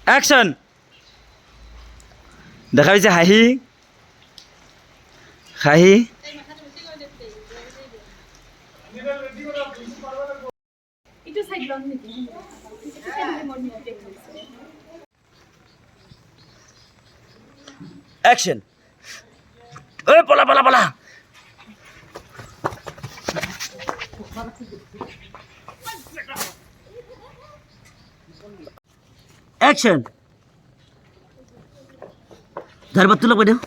action দেখা হয়েছে হাহি হাহি অ্যাকশন ওই পলা পলা পলা অ্যাকশন ধরবা তুলো কই দাও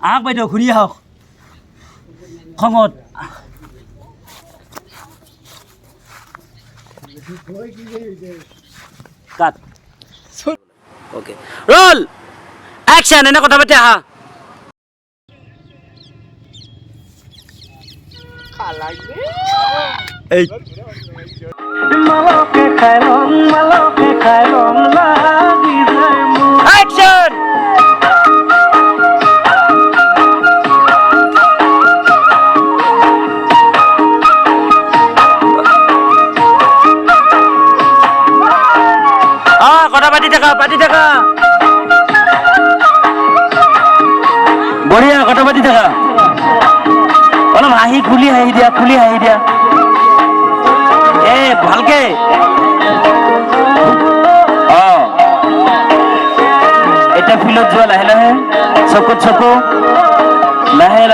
আগ বাইদেউ ঘূৰি আহক খঙত কাট ওকে রোল অ্যাকশন এনে কথা পাতি আহা এই মালকে খাইলম লাগি যায় মু অ্যাকশন কথা পাতি থাকা বঢ়িয়া কথা পাতি থাকা অলপ খুলি হাঁহি দিয়া ভালকে এটা ফিলত যোৱা লাহে লাহে চকুত চকু লাহে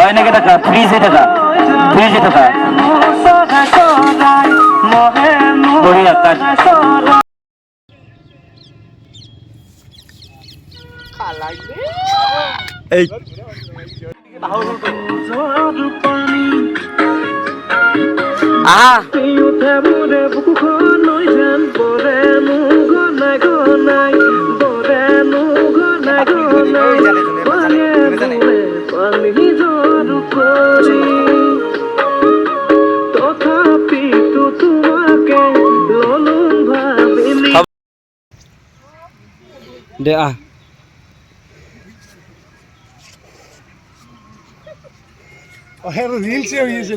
এনেকে থাকা ফ্ৰিজ হৈ থাকা বঢ়িয়া কাট এই আহা দে আহ রিলসে হয়েছে